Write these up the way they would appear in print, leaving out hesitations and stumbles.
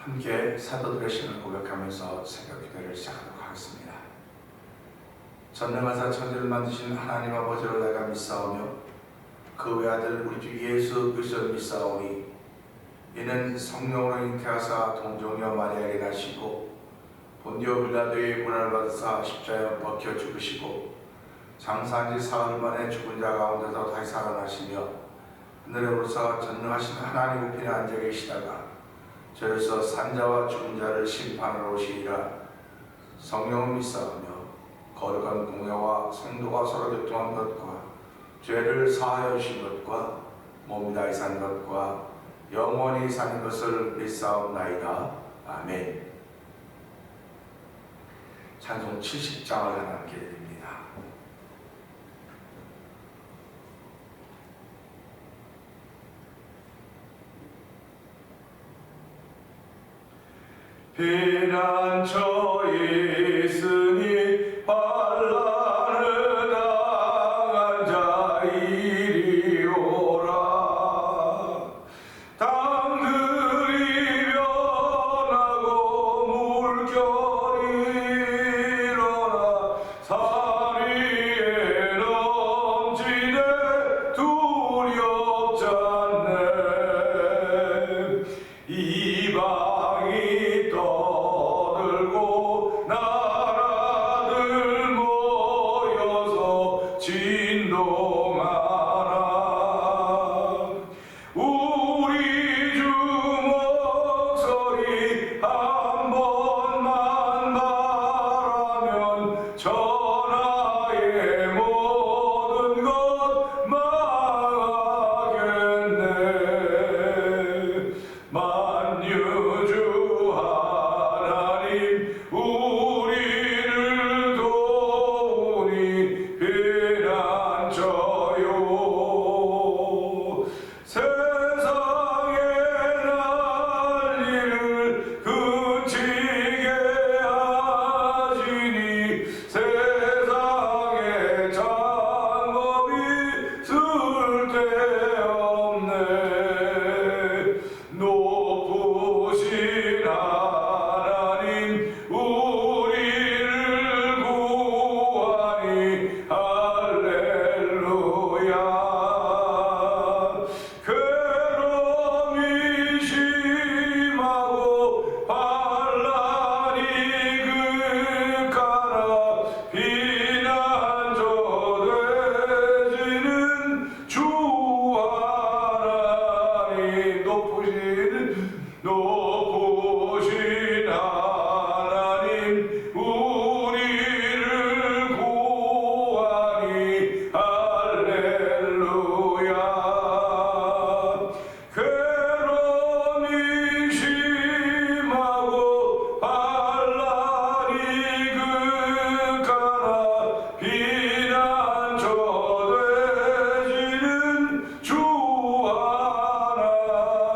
함께 사도들의 신을 고백하면서 새벽 기도를 시작하도록 하겠습니다. 전능하사 천지를 만드신 하나님 아버지로 내가 믿사오며 그 외아들 우리 주 예수 그리스도를 믿사오니 이는 성령으로 잉태하사 동정녀 마리아에게 나시고 본디오 빌라도의 고난을 받으사 십자가에 박혀 죽으시고 장사한 지 사흘 만에 죽은 자 가운데서 다시 살아나시며 하늘에 오르사 전능하신 하나님 우편에 앉아 계시다가 저에서 산자와 죽은 자를 심판하러 오시리라. 성령을 믿사오며 거룩한 공회와 성도가 서로 교통한 것과 죄를 사하여 주신 것과 몸이 다시 산 것과 영원히 사는 것을 믿사옵나이다. 아멘. 찬송 70장을 하나님께 드립니다. 피난처에 있으니 반란을 당한 자 이리 오라. 땅들이 변하고 물결이 일어나 산 위에 넘치네 두렵지 않네. 이방이 떠들고 나라들 모여서 진동하라. 우리 주 목소리 한 번만 말하면 전하의 모든 것 망하겠네. 만유주 하나님 우리를 도우니 피난처요. 세상의 난리를 그치게 하시니 세상의 장법이 쓸데없네. 높으신 하나님 우리를 구하니 할렐루야. 괴로움이 심하고 반란이 극하나 피난처 되시는 주 하나님. 높으신 하나님 우리를 구하니 할렐루야. 괴로움이 심하고 반란이 극하나 피난처 되시는 주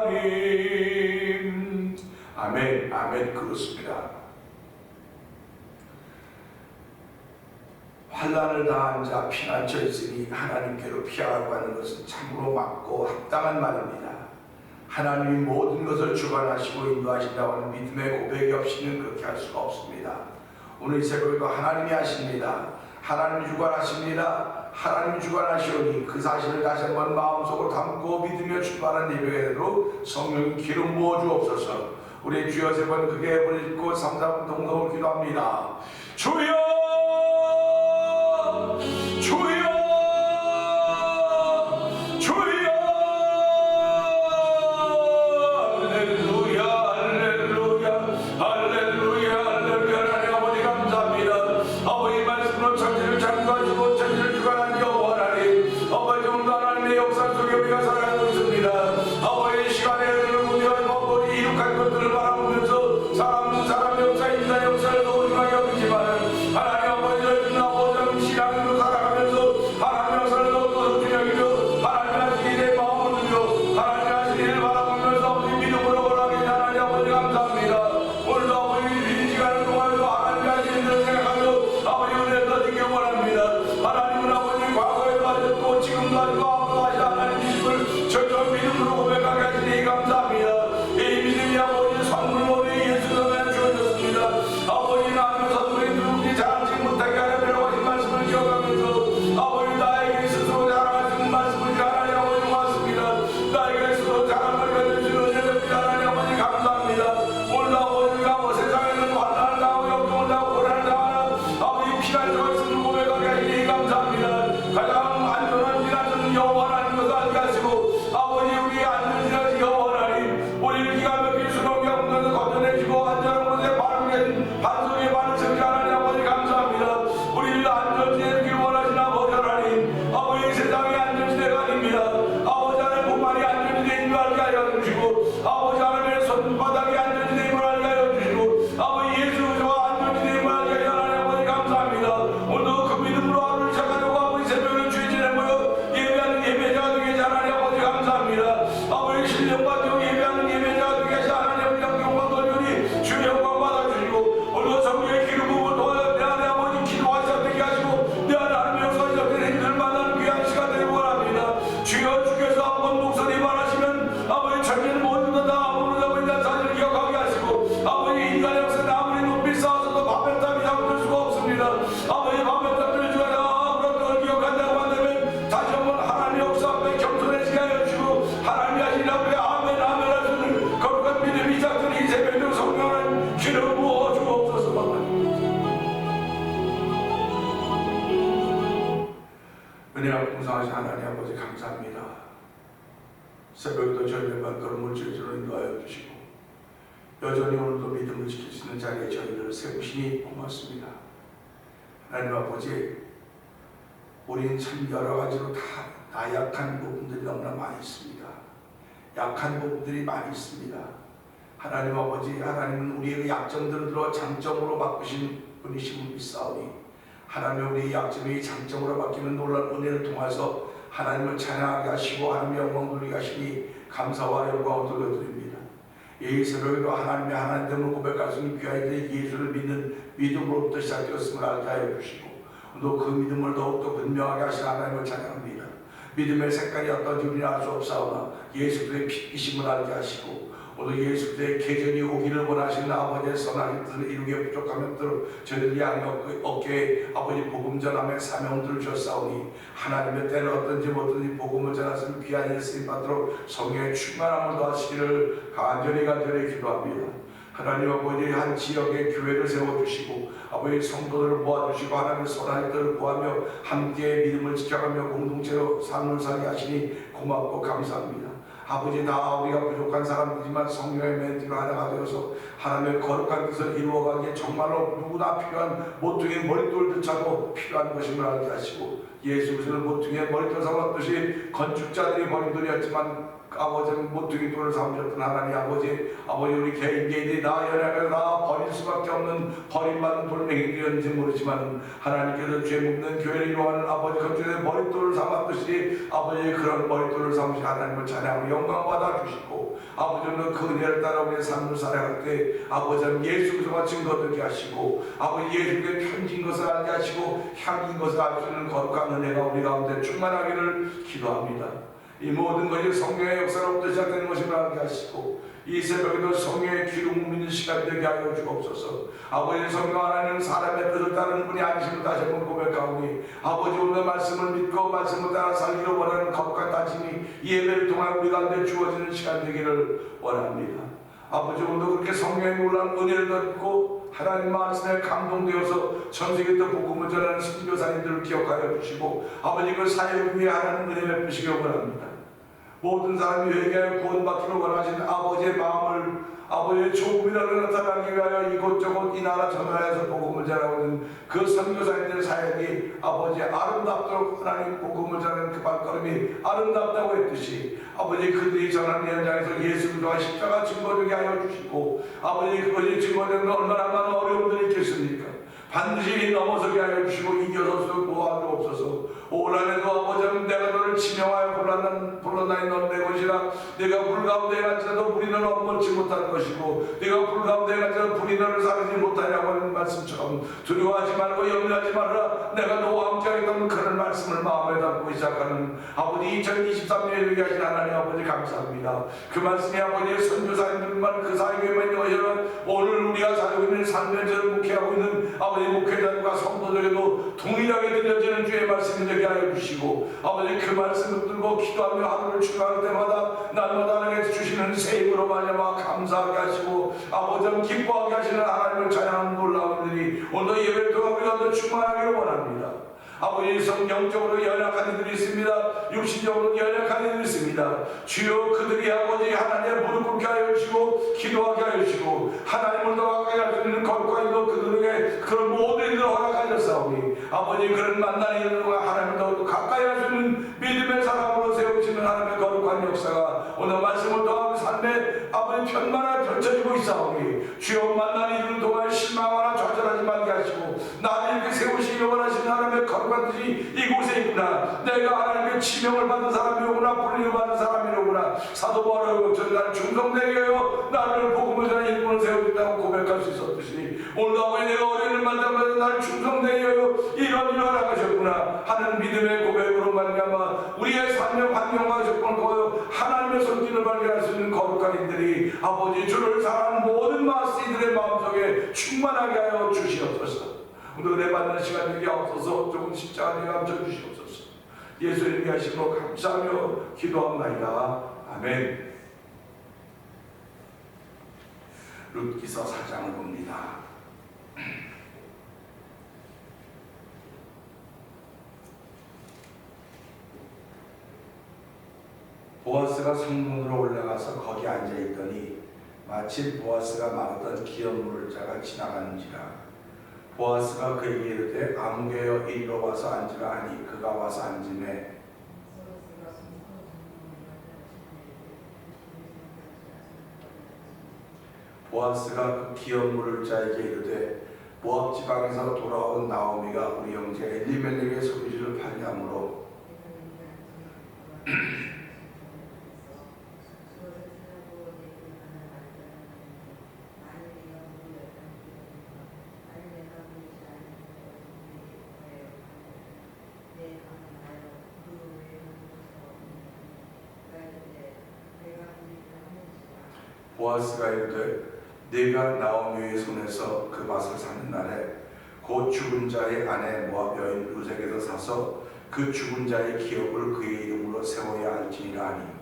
하나님. 아멘. 아멘. 그렇습니다. 환난을 당한 자 피난처에 있으니 하나님께로 피하라고 하는 것은 참으로 맞고 합당한 말입니다. 하나님이 모든 것을 주관하시고 인도하신다고 하는 믿음의 고백이 없이는 그렇게 할 수가 없습니다. 오늘 이 새벽에도 하나님이 하십니다. 하나님이 주관하십니다. 하나님이 주관하시오니 그 사실을 다시 한번 마음속으로 담고 믿으며 출발한 예배로 성령이 기름 부어 주옵소서. 우리 주여 세 번 크게 부르짖고 삼삼 동동을 기도합니다. 주여 주여 주여. 할렐루야 할렐루야 할렐루야 할렐루야. 하나님 아버지 감사합니다. 아버지 말씀으로 천지를 창조하시고 천지를 주관하는 여호와 하나님, 아버지 오늘도 하나님의 역사 속에 우리가 살아가고 있습니다. 아버지 시간에 우리가 이룩한 것들을 바라보면서 사람 역사 인간 역사를 소중하게 여기지만 하나님 전능하신 하나님 아버지 감사합니다. 새벽에도 저희를 발걸음 물질적으로 인도하여 주시고 여전히 오늘도 믿음을 지킬 수 있는 자리에 저희를 세우시니 고맙습니다. 하나님 아버지, 우리는 참 여러 가지로 다 나약한 부분들이 너무나 많이 있습니다. 약한 부분들이 많이 있습니다. 하나님 아버지, 하나님은 우리의 약점들을 들어 장점으로 바꾸신 분이심을 믿사오니 하나님 우리의 약점이 장점으로 바뀌는 놀라운 은혜를 통해서 하나님을 찬양하게 하시고 하나님의 영광 돌리게 하시니 감사와 영광을 돌려드립니다. 이 새벽에도 하나님의 하나님됨을 고백할 수 있는 귀한 예수를 믿는 믿음으로부터 시작되었음을 알게 하여 주시고 또 그 믿음을 더욱더 분명하게 하시는 하나님을 찬양합니다. 믿음의 색깔이 어떤지 우리는 알 수 없사오나 예수 그리스도의 빛이심을 알게 하시고 오늘 예수 그리스도의 계절이 오기를 원하시는 아버지의 선한 뜻을 이루게 부족하면 저희들 양의 어깨에 아버지 복음 전함의 사명들을 주셨사오니 하나님의 때는 어떤지 뭐든지 복음을 전하시는 귀한 일 쓰임 받도록 성령의 충만함을 더하시기를 간절히 기도합니다. 하나님 아버지 한 지역의 교회를 세워주시고 아버지 성도들을 모아주시고 하나님의 선한 뜻을 구하며 함께 믿음을 지켜가며 공동체로 삶을 살게 하시니 고맙고 감사합니다. 아버지 다 우리가 부족한 사람이지만 성령의 멘트로 하나가 되어서 하나님의 거룩한 뜻을 이루어가기에 정말로 누구나 필요한 모퉁이 머릿돌들차도 필요한 것임을 알게 하시고 예수 그리스도는 모퉁이의 머릿돌 삼았듯이 건축자들이 머릿돌이었지만 아버지는 모퉁이 돌을 삼으셨던 하나님 아버지 우리 개인들이 나 연약해서 나 버릴 수밖에 없는 버림받는 돌멩이들이었는지 모르지만 하나님께서 죄 묻는 교회를 이루어가는 아버지 건축의 머릿돌을 삼았듯이 아버지의 그런 머릿돌을 삼으신 하나님을 찬양하고 영광 받아주시고 아버지는 그 은혜를 따라 우리의 삶을 살아갈 때 아버지는 예수 그리스도가 증거되게 하시고 아버지 예수의 편지인 것을 알게 하시고 향인 것을 알 수 있는 거룩한 은혜가 우리 가운데 충만하기를 기도합니다. 이 모든 것이 성령의 역사로부터 시작되는 것임을 알게 하시고 이 새벽에도 성령의 기름 믿는 시간 되게 하여 주옵소서. 아버지 성령 하나님 사람의 뜻을 따르는 분이 아니심을 다시 한번 고백하오니 아버지 오늘 말씀을 믿고 말씀을 따라 살기를 원하는 거룩한 다짐이 이 예배를 통한 우리 가운데 주어지는 시간 되기를 원합니다. 아버지 오늘도 그렇게 성령의 놀라운 은혜를 듣고 하나님 말씀에 감동되어서 전세계도 복음을 전하는 선교사님들을 기억하여 주시고 아버지 그 사역을 위해 하나님 은혜 베푸시기 원합니다. 모든 사람이 회개하여 구원받기를 원하시는 아버지의 마음을 아버지의 조금이라도 나타나기 위하여 이곳저곳 이 나라 저 나라에서 복음을 전하고 있는 그 선교사님들의 사역이 아버지 아름답도록 하나님 복음을 전하는 그 발걸음이 아름답다고 했듯이 아버지 그들이 전하는 현장에서 예수 그리스도와 십자가 증거되게 하여 주시고 아버지 그것이 증거되는 얼마나 많은 어려움들이 있겠습니까? 반드시 넘어서게 하여 주시고 이겨서 도와주옵소서. 오라에도 아버지는 내가 너를 지명하여 불러나니 넌 내 것이라. 내가 불 가운데 갈지라도 불이 너를 엄몰지 못할 것이고 내가 불 가운데 갈지라도 불이 너를 사르지 못하냐고 하는 말씀처럼 두려워하지 말고 염려하지 말라. 내가 너와 함께 하겠다는 그런 말씀을 마음에 담고 시작하는 아버지 2023년에 되게 하신 하나님 아버지 감사합니다. 그 말씀이 아버지의 선교사님들만 그 사역에만 여여는 오늘 우리가 살고 있는 삶면제를 목회하고 있는 아버지 목회자들과 성도들에게도 동일하게 들려지는 주의 말씀이 되게 하여 주시고 아버지 그 말씀을 붙들고 기도하며 하루를 추가할 때마다 날마다 하나님께 주시는 새 힘으로 말미암아 감사하게 하시고 아버지 기뻐하게 하시는 하나님을 찬양하는 놀라운 일이 오늘 예배를 통해 우리가 더 충만하기를 원합니다. 아버지 성경적으로 연약한 이들이 있습니다. 육신적으로 연약한 이들이 있습니다. 주여 그들이 아버지 하나님의 무릎 꿇게 하여 주시고 기도하게 하여 주시고 하나님을 더 가까이 할 수 있는 거룩한 이도 그들에게 그런 모든 일을 허락하셨사오니 아버지 그런 만나는 일과 하나님을 더 가까이 할 수 있는 믿음의 사람으로 세우시는 하나님의 거룩한 역사가 오늘 말씀을 통한 삶에 아버지 편만하게 펼쳐지고 있사오니 주여 만나는 일을 통하여 실망하거나 좌절하지 말게 하시고 나를 이렇게 세우시기 원하시는 하나님의 거룩한 뜻이 이곳에 있구나. 내가 하나님의 지명을 받은 사람이로구나. 불림을 받은 사람이로구나. 사도 바울은 나를 충성되게 하여 나를 복음을 전하는 일꾼을 세우겠다고 고백할 수 있었듯이 오늘도 아버지 내가 어려움을 만나면서 나를 충성되게 하여 이런 하셨구나 하는 믿음의 고백으로 말미암아 우리의 삶의 환경과 조건을 보여 하나님의 손길을 발견할 수 있는 거룩한 이들이 아버지 주를 사랑하는 모든 마스이들의 마음속에 충만하게 하여 주시옵소서. 오늘 은혜 받는 시간 되게 없어서 조금 십자가 되게 감춰 주시옵소서. 예수님께 하시고 감사하며 기도합나이다. 아멘. 룻기서 4장을 봅니다. 보아스가 성문으로 올라가서 거기 앉아 있더니 마치 보아스가 말하던 기업물을 자가 지나가는지라. 보아스가 그에게 이르되 아무개여 이리로 와서 앉으라 하니 그가 와서 앉으매 보아스가 그 기업물을 자에게 이르되 모압 지방에서 돌아온 나오미가 우리 형제 엘리멜렉의 소유지를 파냐므로 보아스가 이르되 네가 나오미의 손에서 그 밭을 사는 날에 곧 죽은 자의 아내 모압 여인 루색에서 사서 그 죽은 자의 기업을 그의 이름으로 세워야 할지니라 하니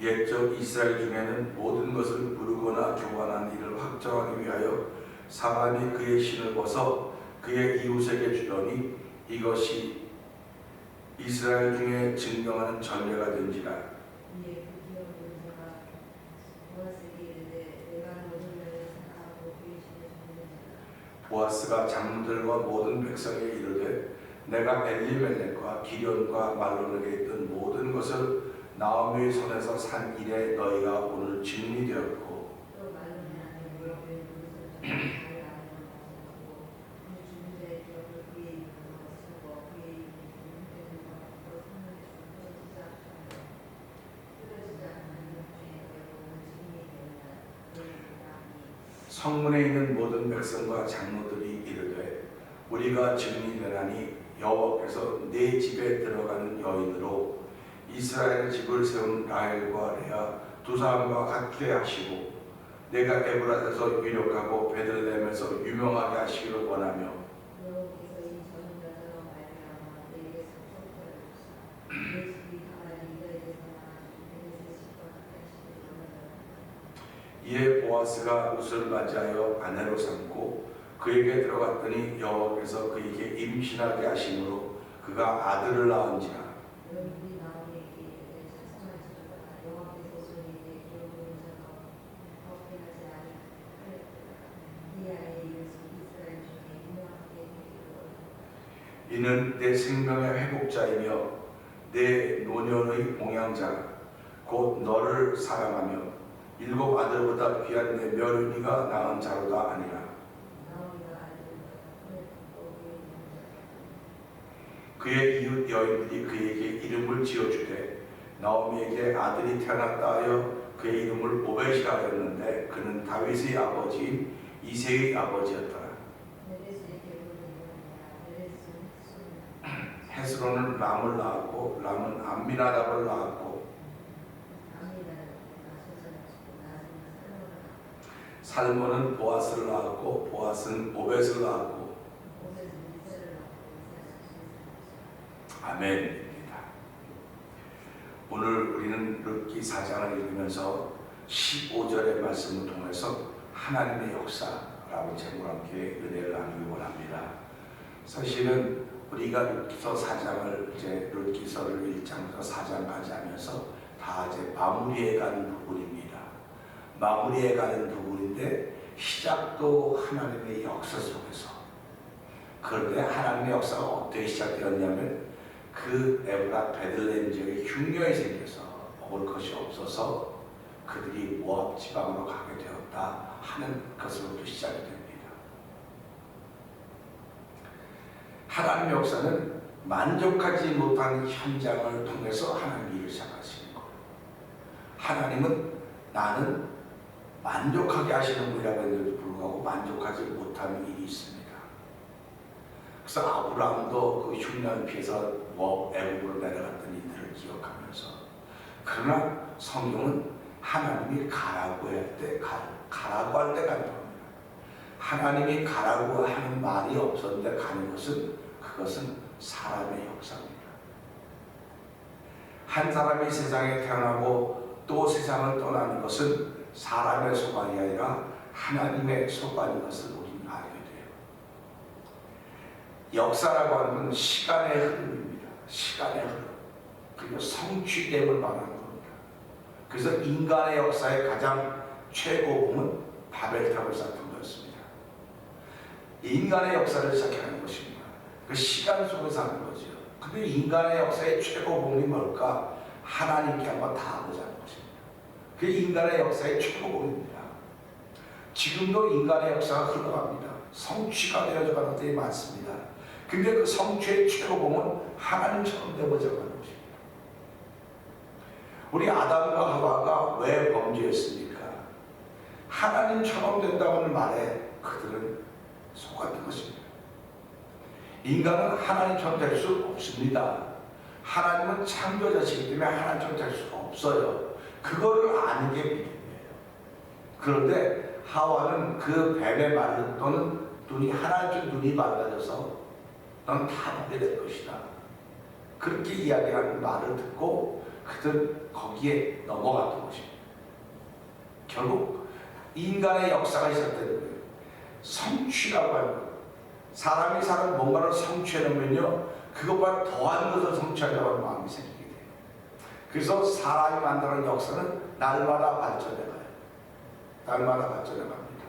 옛적 이스라엘 중에는 모든 것을 부르거나 교환하는 일을 확정하기 위하여 사람이 그의 신을 벗어 그의 이웃에게 주더니 이것이 이스라엘 중에 증명하는 전례가 된지라. 보아스가 장로들과 모든 백성에게 이르되 내가 엘리멜렉과 기련과 말론에게 있던 모든 것을 나오미의 손에서 산 일에 너희가 오늘 증인이 되었고 성문에 있는 모든 백성과 장로들이 이르되 우리가 증인이 되나니 여호와께서 네 집에 들어가는 여인으로 이스라엘 집을 세운 라헬과 레아 두 사람과 같게 하시고 내가 에브라스에서 유력하고 베들레헴에서 유명하게 하시기를 원하며 이에 보아스가 룻을 맞이하여 아내로 삼고 그에게 들어갔더니 여호와께서 그에게 임신하게 하심으로 그가 아들을 낳은지라. 이는 내 생명의 회복자이며 내 노년의 봉양자 곧 너를 사랑하며 일곱 아들보다 귀한 내 며느리가 낳은 자로다 아니라. 그의 이웃 여인들이 그에게 이름을 지어주되 나오미에게 아들이 태어났다 하여 그의 이름을 오벳이라 하였는데 그는 다윗의 아버지인 이새의 아버지였더라. 헤스론은 람을 낳았고 람은 암미나답을 낳았고 살몬은 보아스를 낳았고 보아스는 오벳을 낳았고 아멘입니다. 오늘 우리는 룻기 4장을 읽으면서 15절의 말씀을 통해서 하나님의 역사라고 제목으로 함께 은혜를 나누기 원합니다. 사실은 우리가 룻기서 4장을 이제 룻기서를 1장부터 4장까지 하면서 다 이제 마무리해 가는 부분입니다. 마무리해 가는 부분인데 시작도 하나님의 역사 속에서. 그런데 하나님의 역사가 어떻게 시작되었냐면 그 에브라 베들레헴 지역에 흉년이 생겨서 먹을 것이 없어서 그들이 모압 지방으로 가게 되었다 하는 것으로부터 시작이 됩니다. 하나님의 역사는 만족하지 못한 현장을 통해서 하나님이 일을 시작하시는 거예요. 하나님은 나는 만족하게 하시는 분이라고 했는데도 불구하고 만족하지 못하는 일이 있습니다. 그래서 아브라함도 그 흉년 피해서 애굽으로 내려갔던 일들을 기억하면서, 그러나 성경은 하나님이 가라고 할 때 가라고 할 때 가는 겁니다. 하나님이 가라고 하는 말이 없었는데 가는 것은 그것은 사람의 역사입니다. 한 사람이 세상에 태어나고 또 세상을 떠나는 것은 사람의 소관이 아니라 하나님의 소관인 것을 우리는 알게 돼요. 역사라고 하는 건 시간의 흐름입니다. 시간의 흐름. 그리고 성취됨을 말하는 겁니다. 그래서 인간의 역사의 가장 최고봉은 바벨탑을 쌓던 거였습니다. 인간의 역사를 시작하는 것입니다. 그 시간 속에서 하는 거죠. 근데 인간의 역사의 최고봉이 뭘까? 하나님께 한번 닿아보자는 것입니다. 그게 인간의 역사의 최고봉입니다. 지금도 인간의 역사가 흘러갑니다. 성취가 되어져 가는 것들이 많습니다. 근데 그 성취의 최고봉은 하나님처럼 되어보자고 하는 것입니다. 우리 아담과 하와가 왜 범죄했습니까? 하나님처럼 된다는 말에 그들은 속았던 것입니다. 인간은 하나님처럼 될 수 없습니다. 하나님은 창조자시기 때문에 하나님처럼 될 수가 없어요. 그거를 아는 게 믿음이에요. 그런데 하와는 그 뱀의 말 또는 하나님처럼 눈이 밝아져서 넌 다 보게 될 것이다. 그렇게 이야기하는 말을 듣고 그들 거기에 넘어갔던 것입니다. 결국 인간의 역사가 시작되는 거예요. 성취라고 하는 것. 사람이 사는 뭔가를 성취해놓으면요, 그것보다 더한 것을 성취하려고 하는 마음이 생기게 돼요. 그래서 사람이 만드는 역사는 날마다 발전해가요. 날마다 발전해갑니다.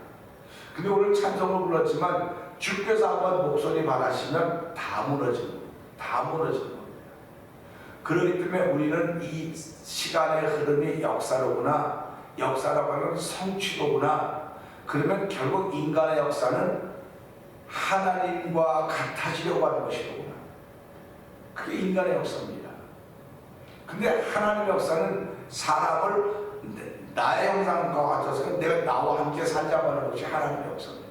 근데 오늘 찬송을 불렀지만 주께서 한번 목소리 받으시면 다 무너지는 겁니다. 다 무너지는 겁니다. 그렇기 때문에 우리는 이 시간의 흐름이 역사로구나, 역사라고 하는 성취도구나. 그러면 결국 인간의 역사는 하나님과 같아지려고 하는 것이로구나. 그게 인간의 역사입니다. 근데 하나님의 역사는 사람을 나의 형상과 같아서 내가 나와 함께 살자고 하는 것이 하나님의 역사입니다.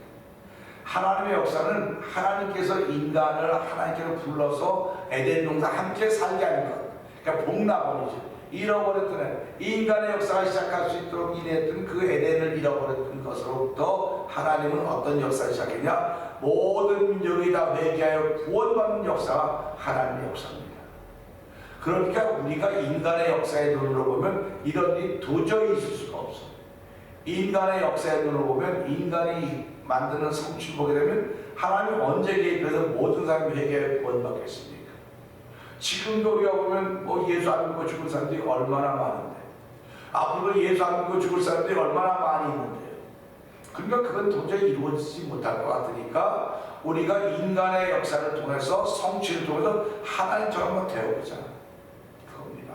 하나님의 역사는 하나님께서 인간을 하나님께로 불러서 에덴 동산 함께 살게 하는 것. 그러니까 복락원이죠. 잃어버렸던 인간의 역사가 시작할 수 있도록 인했던 그 에덴을 잃어버렸던 것으로부터 하나님은 어떤 역사를 시작했냐? 모든 민족이 다 회개하여 구원받는 역사가 하나님의 역사입니다. 그러니까 우리가 인간의 역사의 눈으로 보면 이런 일이 도저히 있을 수가 없어요. 인간의 역사의 눈으로 보면 인간이 만드는 성취를 보게 되면 하나님이 언제 개입해서 모든 사람이 회개하여 구원받겠습니까? 지금도 우리가 보면 예수 안 믿고 죽을 사람들이 얼마나 많은데, 앞으로 예수 안 믿고 죽을 사람들이 얼마나 많이 있는데, 그러니까 그건 도저히 이루어지지 못할 것 같으니까 우리가 인간의 역사를 통해서 성취를 통해서 하나님처럼 되어보자. 그겁니다.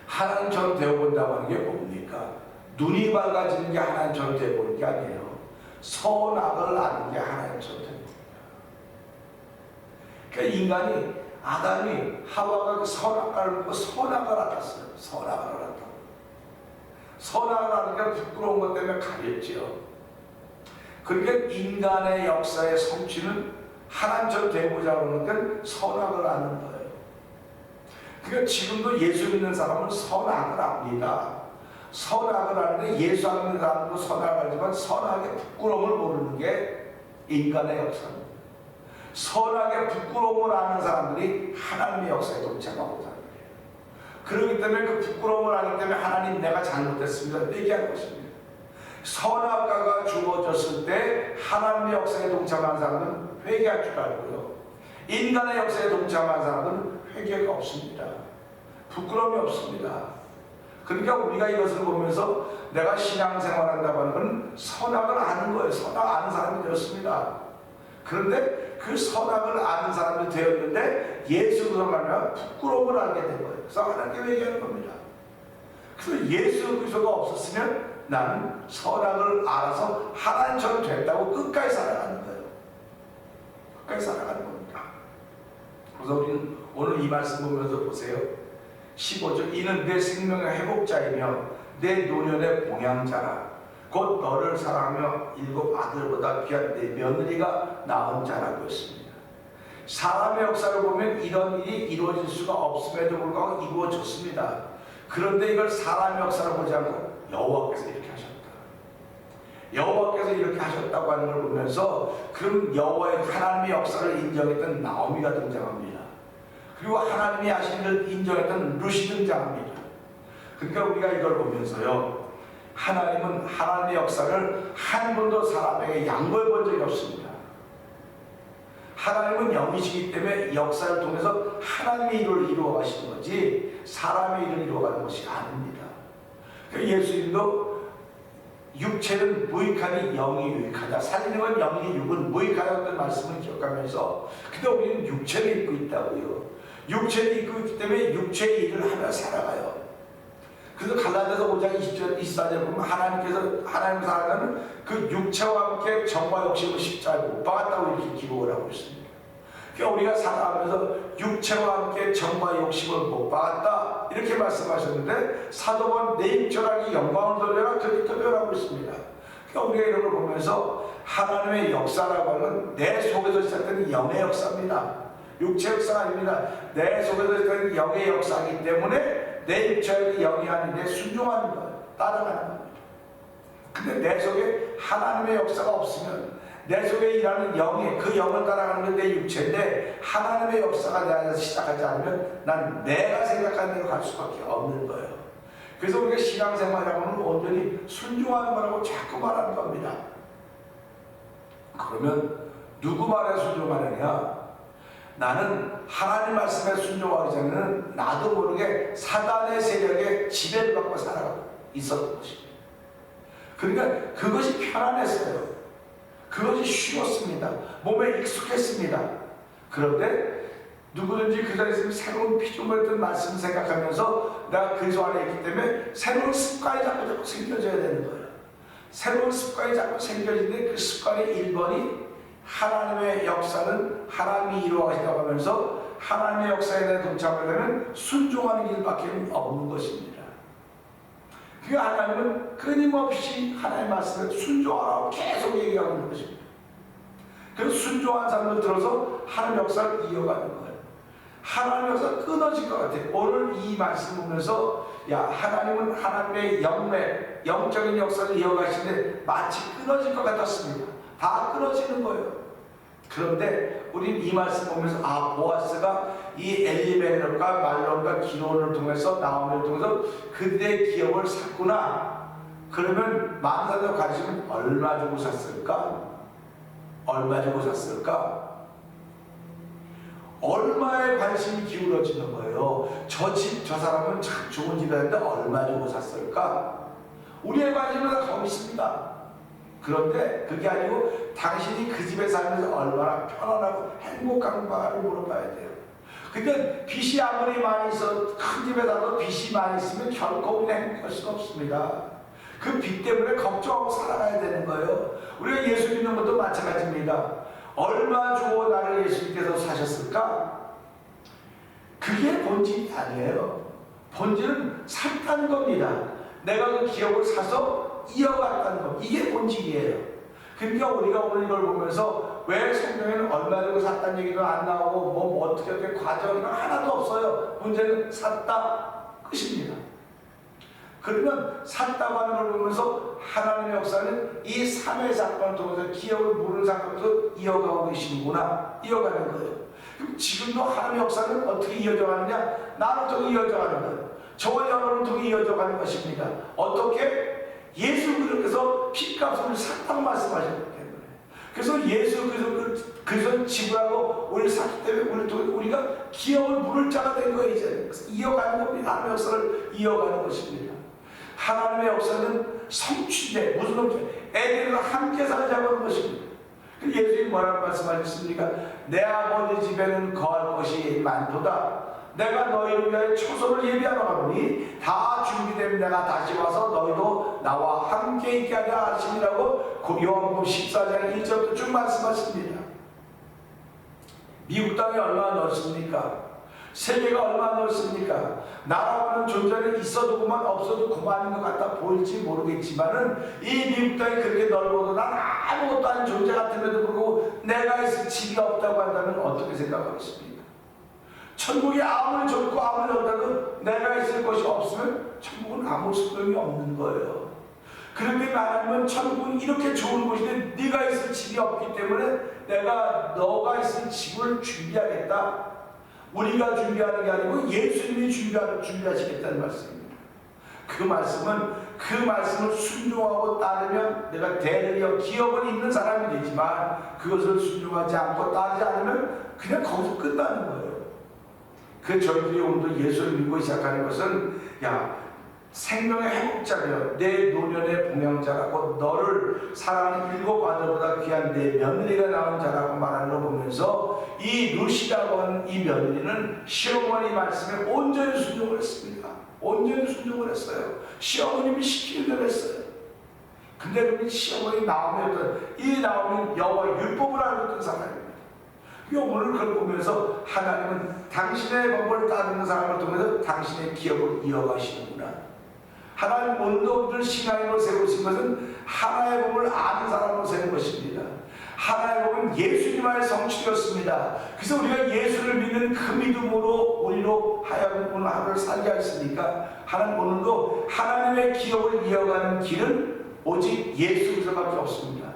하나님처럼 되어본다고 하는 게 뭡니까? 눈이 밝아지는 게 하나님처럼 되어보는 게 아니에요. 선악을 아는 게 하나님처럼 되는 겁니다. 그러니까 인간이 아담이 하와가 그 선악을 알았어요. 선악을 알았다고. 선악을 아니까 부끄러운 것 때문에 가렸지요. 그러니까 인간의 역사의 성취는 하나님처럼 되고자 하는 건 선악을 아는 거예요. 그러니까 지금도 예수 믿는 사람은 선악을 압니다. 선악을 아는데 예수 안 믿는 사람도 선악을 알지만 선악의 부끄러움을 모르는 게 인간의 역사입니다. 선악의 부끄러움을 아는 사람들이 하나님의 역사에 동참하고 사는 거예요. 그렇기 때문에 그 부끄러움을 아기 때문에 하나님 내가 잘못했습니다 얘기하는 것입니다. 선악과가 주어졌을 때 하나님의 역사에 동참하는 사람은 회개할 줄 알고요, 인간의 역사에 동참하는 사람은 회개가 없습니다. 부끄러움이 없습니다. 그러니까 우리가 이것을 보면서 내가 신앙생활한다고 하는 건 선악을 아는 거예요. 선악 아는 사람이 되었습니다. 그런데 그 선악을 아는 사람이 되었는데 예수 그리스도로 말하면 부끄러움을 알게 된 거예요. 그래서 하나님께 회개하는 겁니다. 그래서 예수 그리스도가 없었으면 나는 선악을 알아서 하나님처럼 됐다고 끝까지 살아가는 거예요. 끝까지 살아가는 겁니다. 그래서 우리는 오늘 이 말씀 보면서 보세요. 15절, 이는 내 생명의 회복자이며 내 노년의 봉양자라. 곧 너를 사랑하며 7 아들보다 귀한 내 며느리가 낳은 자라고 했습니다. 사람의 역사를 보면 이런 일이 이루어질 수가 없음에도 불구하고 이루어졌습니다. 그런데 이걸 사람의 역사를 보지 않고 여호와께서 이렇게 하셨다. 여호와께서 이렇게 하셨다고 하는 걸 보면서 그럼 여호와의 하나님의 역사를 인정했던 나오미가 등장합니다. 그리고 하나님이 하신 걸 인정했던 룻이 등장합니다. 그러니까 우리가 이걸 보면서요, 하나님은 하나님의 역사를 한 번도 사람에게 양보해 본 적이 없습니다. 하나님은 영이시기 때문에 역사를 통해서 하나님의 일을 이루어 가시는 거지 사람의 일을 이루어가는 것이 아닙니다. 예수님도 육체는 무익하니 영이 유익하다. 살리는 건 영이니 육은 무익하다는 말씀을 기억하면서 근데 우리는 육체를 입고 있다고요. 육체를 입고 있기 때문에 육체의 일을 하며 살아가요. 그래서 갈라디아서 5장 20절 24절 보면 하나님 살아가는 그 육체와 함께 정과 욕심을 십자가에 못 박았다고 이렇게 기록을 하고 있습니다. 그러니까 우리가 살아가면서 육체와 함께 정과 욕심을 못 박았다 이렇게 말씀하셨는데 사도는 내 육체라기 영광을 돌려라 그렇게 표현하고 있습니다. 그러니까 우리가 이런 걸 보면서 하나님의 역사라고 하는 내 속에서 시작되는 영의 역사입니다. 육체 역사가 아닙니다. 내 속에서 시작되는 영의 역사이기 때문에 내 육체의 영이 아닌 내 순종하는 거예요. 따라가는 겁니다. 근데 내 속에 하나님의 역사가 없으면 내 속에 일하는 영이 그 영을 따라가는 건 내 육체인데 하나님의 역사가 내 안에서 시작하지 않으면 난 내가 생각하는 대로 갈 수밖에 없는 거예요. 그래서 우리가 신앙생활이라고는 온전히 순종하는 거라고 자꾸 말하는 겁니다. 그러면 누구 말에 순종하느냐? 나는 하나님 말씀에 순종하기 전에는 나도 모르게 사단의 세력에 지배를 받고 살아가고 있었던 것입니다. 그러니까 그것이 편안했어요. 그것이 쉬웠습니다. 몸에 익숙했습니다. 그런데 누구든지 그 자리에 있으면 새로운 피조물했던 말씀 생각하면서 내가 그리스도 안에 있기 때문에 새로운 습관이 자꾸 생겨져야 되는 거예요. 새로운 습관이 자꾸 생겨지는데 그 습관의 1번이 하나님의 역사는 하나님이 이루어가신다고 하면서 하나님의 역사에 대해 동참하려면 순종하는 길밖에 없는 것입니다. 그 하나님은 끊임없이 하나님의 말씀에 순종하라고 계속 얘기하고 있는 것입니다. 그래서 순종한 사람을 들어서 하나님의 역사를 이어가는 거예요. 하나님의 역사가 끊어질 것 같아요. 오늘 이 말씀 보면서 하나님은 하나님의 영적인 역사를 이어가시는데 마치 끊어질 것 같았습니다. 다 끊어지는 거예요. 그런데 우리는 이 말씀 보면서 보아스가 이 엘리멜렉과 말론과 기론을 통해서 나오미를 통해서 그들의 기업을 샀구나. 그러면 많은 사람들 관심은 얼마 주고 샀을까? 얼마 주고 샀을까? 얼마에 관심이 기울어지는 거예요. 저 집, 저 사람은 참 좋은 집이었는데 얼마 주고 샀을까? 우리의 관심은 다 거기 있습니다. 그런데 그게 아니고 당신이 그 집에 살면서 얼마나 편안하고 행복한가를 물어봐야 돼요. 근데 빚이 아무리 많이 있어 큰 집에 살아도 빚이 많이 있으면 결코 우리가 행복할 수가 없습니다. 그 빚 때문에 걱정하고 살아가야 되는 거예요. 우리가 예수 믿는 것도 마찬가지입니다. 얼마 주고 나를 예수님께서 사셨을까? 그게 본질이 아니에요. 본질은 샀다는 겁니다. 내가 그 기업을 사서 이어갔다는 것, 이게 본질이에요. 그러니까 우리가 오늘 이걸 보면서 왜 성경에는 얼마 주고 샀다는 얘기도 안 나오고 뭐 어떻게 과정이나 하나도 없어요. 문제는 샀다 끝입니다. 그러면 샀다고 하는 걸 보면서 하나님의 역사는 이 3회 사건을 통해서 기업을 모르는 사건에서 이어가고 계시는구나, 이어가는 거예요. 그럼 지금도 하나님의 역사는 어떻게 이어져 가느냐? 나를 통해 이어져 가는 거예요. 저와 여러분을 통해 이어져 가는 것입니다. 어떻게? 예수 그리스도께서 피값을 샀다고 말씀하셨기 때문에. 그래서 예수 그리스도 지불하고 우리를 샀기 때문에 우리가 기업을 물을 자가 된 거예요. 이제 이어가는 겁니다. 하나님의 역사를 이어가는 것입니다. 하나님의 역사는 성취돼. 무슨 성취? 애들과 함께 살자고 하는 것입니다. 예수님이 뭐라고 말씀하셨습니까? 내 아버지 집에는 거할 것이 많도다. 내가 너희를 위하여 초소를 예비하러 가보니 다 준비되면 내가 다시 와서 너희도 나와 함께 있게 하려 하심이라고 요한복음 14장 1절부터 쭉 말씀하십니다. 미국 땅이 얼마나 넓습니까? 세계가 얼마나 넓습니까? 나라고는 존재는 있어도 그만 없어도 그만인 것 같아 보일지 모르겠지만은 이 미국 땅이 그렇게 넓어도 난 아무것도 아닌 존재 같음에도 불구하고 내가 있을 집이 없다고 한다면 어떻게 생각하겠습니까? 천국이 아무리 좁고 아무리 넓다고 내가 있을 것이 없으면 천국은 아무 소용이 없는 거예요. 그런데 하나님은 천국은 이렇게 좋은 곳인데 네가 있을 집이 없기 때문에 내가 너가 있을 집을 준비하겠다. 우리가 준비하는 게 아니고 예수님이 준비하시겠다는 말씀입니다. 그 말씀은 그 말씀을 순종하고 따르면 내가 대리어 기업은 있는 사람이 되지만 그것을 순종하지 않고 따르지 않으면 그냥 거기서 끝나는 거예요. 그 저희들이 오늘도 예수를 믿고 시작하는 것은 생명의 회복자며 내 노년의 봉양자라고 너를 사랑하는 일곱 아들보다 귀한 내 며느리가 낳은 자라고 말하는 걸 보면서 이 루시라고 하는 이 며느리는 시어머니 말씀에 온전히 순종을 했습니다. 온전히 순종을 했어요. 시어머님이 시키는 대로 했어요. 근데 그 시어머니 나오면 여호와 율법을 알고 있던 사람입니다. 오늘 그걸 보면서 하나님은 당신의 법을 따르는 사람을 통해서 당신의 기업을 이어가시는구나. 하나님 오늘도 신앙으로 세우신 것은 하나의 법을 아는 사람으로 세운 것입니다. 하나의 법은 예수님의 성취되었습니다. 그래서 우리가 예수를 믿는 그 믿음으로 우리로 하여금 오늘 하루를 살게 하셨으니까 하나님 오늘도 하나님의 기업을 이어가는 길은 오직 예수 그리스도밖에 없습니다.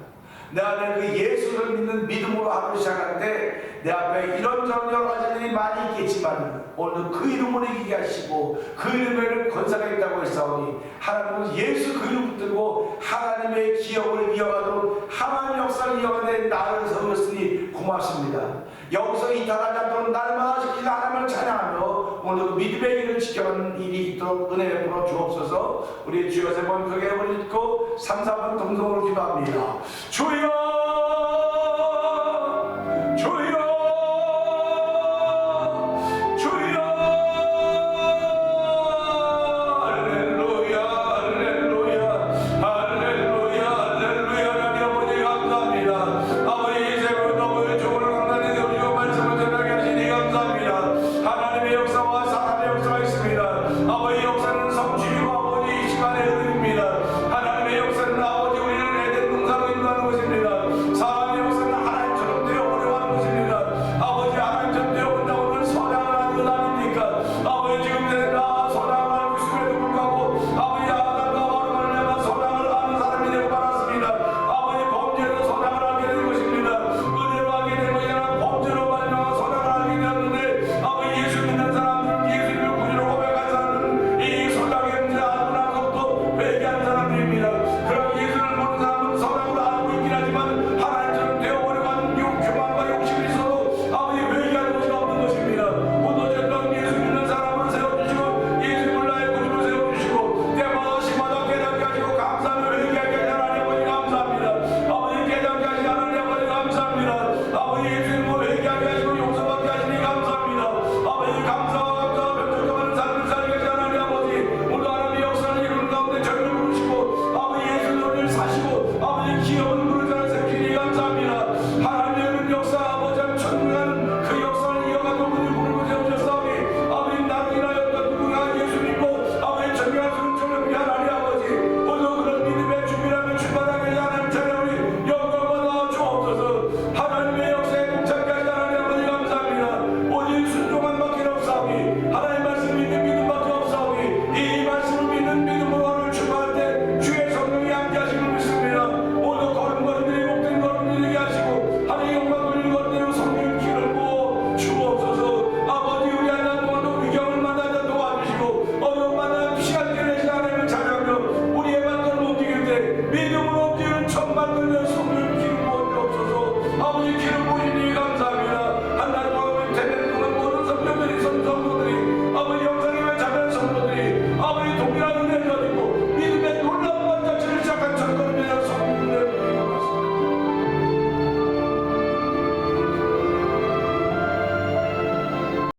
내 안에 그 예수를 믿는 믿음으로 하루 시작할 때 내 앞에 이런저런 여러 가지 일이 많이 있겠지만 오늘도 그 이름으로 이기게 하시고 그 이름에는 권세가 있다고 했사오니 하나님은 예수 그 이름 붙들고 하나님의 기업을 이어가도록 하나님의 역사를 이어가는 나를 세우셨으니 고맙습니다. 여기서 이탈하지 않도록 날마다 지키는 하나님을 찬양하며 오늘도 믿음의 길을 지켜가는 일이 있도록 은혜 베풀어 주옵소서. 우리 주여 세 번 크게 올리고 3, 4분 동성으로 기도합니다. 주여 주여